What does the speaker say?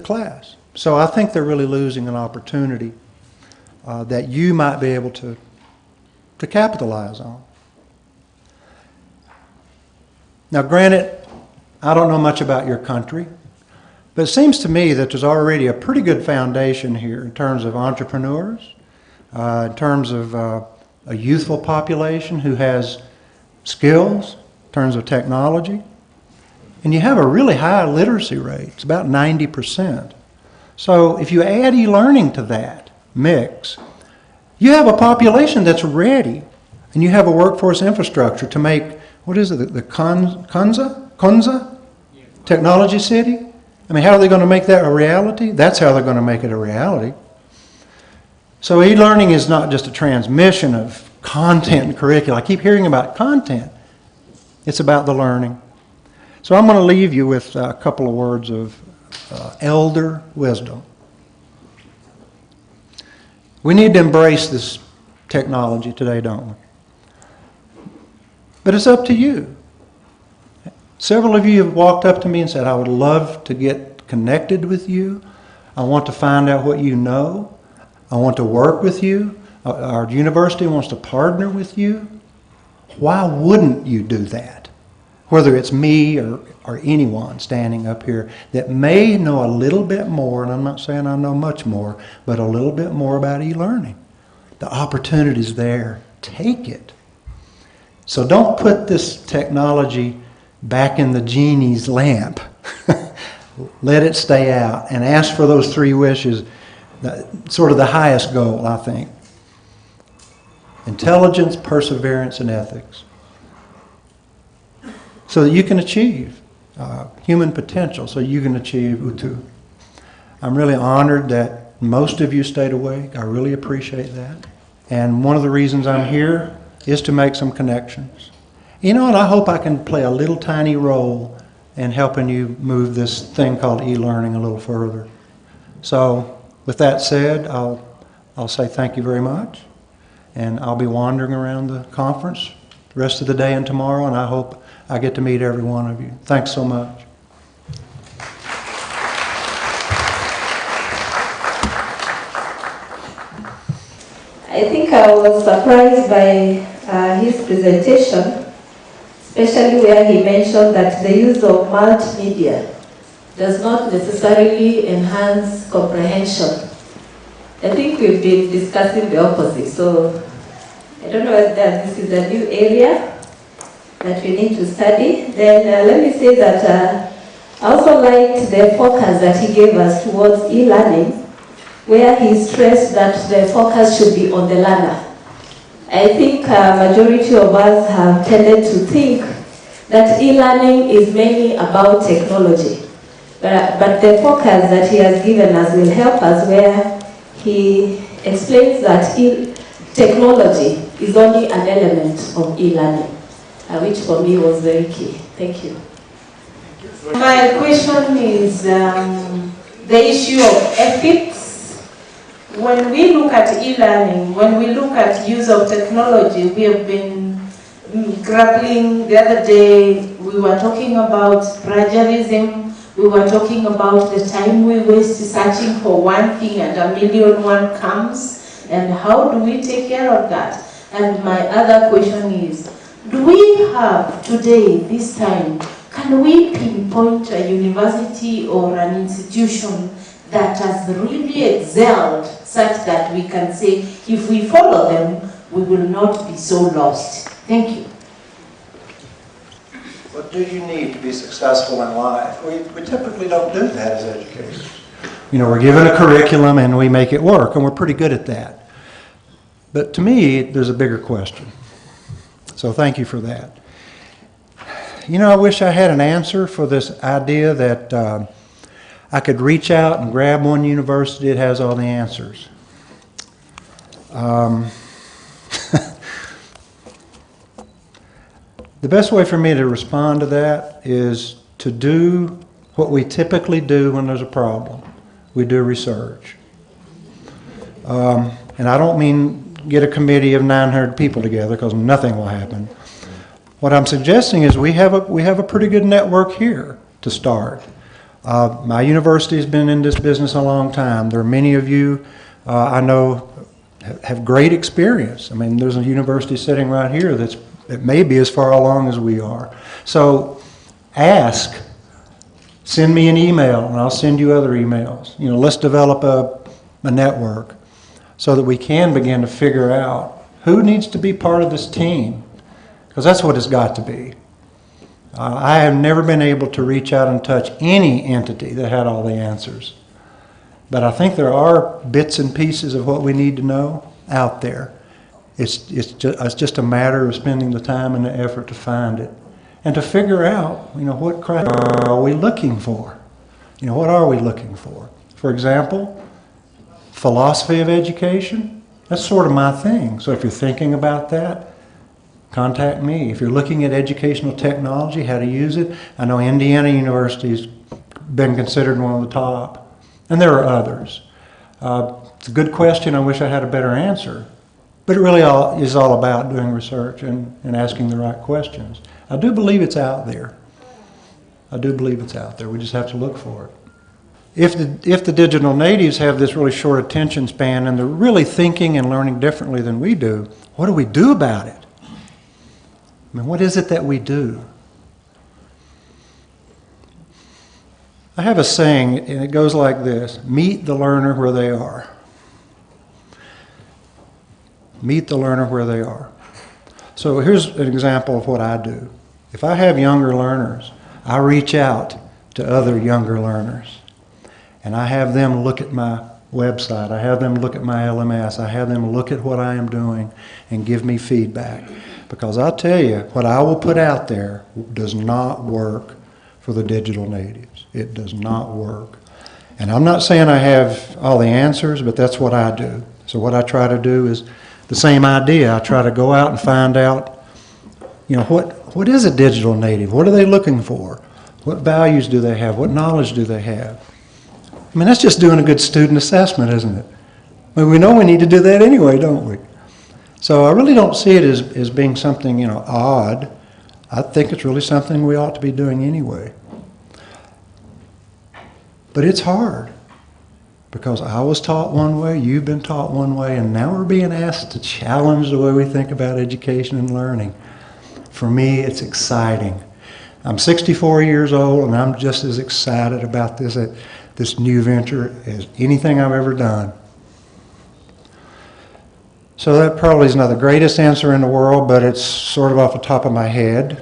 class. So I think they're really losing an opportunity that you might be able to capitalize on. Now granted, I don't know much about your country, but it seems to me that there's already a pretty good foundation here in terms of entrepreneurs, in terms of a youthful population who has skills, in terms of technology. And you have a really high literacy rate. It's about 90%. So if you add e-learning to that mix, you have a population that's ready, and you have a workforce infrastructure to make, what is it, the Konza Technology City? I mean, how are they going to make that a reality? That's how they're going to make it a reality. So e-learning is not just a transmission of content and curricula. I keep hearing about content. It's about the learning. So I'm going to leave you with a couple of words of elder wisdom. We need to embrace this technology today, don't we? But it's up to you. Several of you have walked up to me and said, I would love to get connected with you. I want to find out what you know. I want to work with you. Our university wants to partner with you. Why wouldn't you do that? Whether it's me or anyone standing up here that may know a little bit more, and I'm not saying I know much more, but a little bit more about e-learning. The opportunity's there. Take it. So don't put this technology back in the genie's lamp. Let it stay out and ask for those 3 wishes, sort of the highest goal, I think. Intelligence, perseverance, and ethics. So that you can achieve human potential, so you can achieve Utu. I'm really honored that most of you stayed awake. I really appreciate that. And one of the reasons I'm here is to make some connections. You know, and I hope I can play a little tiny role in helping you move this thing called e-learning a little further. So with that said, I'll say thank you very much. And I'll be wandering around the conference the rest of the day and tomorrow, and I hope I get to meet every one of you. Thanks so much. I think I was surprised by his presentation, especially where he mentioned that the use of multimedia does not necessarily enhance comprehension. I think we've been discussing the opposite, so I don't know whether this is a new area that we need to study. Then let me say that I also liked the focus that he gave us towards e-learning, where he stressed that the focus should be on the learner. I think majority of us have tended to think that e-learning is mainly about technology. But the focus that he has given us will help us, where he explains that technology is only an element of e-learning, which for me was very key. Thank you. My question is the issue of ethics. When we look at e-learning, when we look at use of technology, we have been grappling. The other day, we were talking about plagiarism. We were talking about the time we waste searching for one thing and 1,000,001 comes, and how do we take care of that? And my other question is, do we have today, this time, can we pinpoint a university or an institution that has really excelled such that we can say, if we follow them, we will not be so lost? Thank you. What do you need to be successful in life? We typically don't do that as educators. You know, we're given a curriculum and we make it work, and we're pretty good at that. But to me, there's a bigger question. So thank you for that. You know, I wish I had an answer for this idea that I could reach out and grab one university that has all the answers. The best way for me to respond to that is to do what we typically do when there's a problem. We do research. And I don't mean get a committee of 900 people together, because nothing will happen. What I'm suggesting is we have a pretty good network here to start. My university has been in this business a long time. There are many of you I know have great experience. I mean, there's a university sitting right here that may be as far along as we are. So ask, send me an email, and I'll send you other emails. You know, let's develop a network so that we can begin to figure out who needs to be part of this team, because that's what it's got to be. I have never been able to reach out and touch any entity that had all the answers. But I think there are bits and pieces of what we need to know out there. It's just a matter of spending the time and the effort to find it and to figure out, you know, what criteria are we looking for? You know, what are we looking for? For example, philosophy of education, that's sort of my thing. So if you're thinking about that, contact me. If you're looking at educational technology, how to use it, I know Indiana University's been considered one of the top, and there are others. It's a good question. I wish I had a better answer, but it really is all about doing research and asking the right questions. I do believe it's out there. I do believe it's out there. We just have to look for it. If the digital natives have this really short attention span and they're really thinking and learning differently than we do, what do we do about it? I mean, what is it that we do? I have a saying, and it goes like this: meet the learner where they are. Meet the learner where they are. So here's an example of what I do. If I have younger learners, I reach out to other younger learners, and I have them look at my website. I have them look at my LMS. I have them look at what I am doing and give me feedback. Because I'll tell you, what I will put out there does not work for the digital natives. It does not work. And I'm not saying I have all the answers, but that's what I do. So what I try to do is the same idea. I try to go out and find out, you know, what is a digital native? What are they looking for? What values do they have? What knowledge do they have? I mean, that's just doing a good student assessment, isn't it? I mean, we know we need to do that anyway, don't we? So I really don't see it as being something, you know, odd. I think it's really something we ought to be doing anyway. But it's hard, because I was taught one way, you've been taught one way, and now we're being asked to challenge the way we think about education and learning. For me, it's exciting. I'm 64 years old, and I'm just as excited about this new venture as anything I've ever done. So that probably is not the greatest answer in the world, but it's sort of off the top of my head.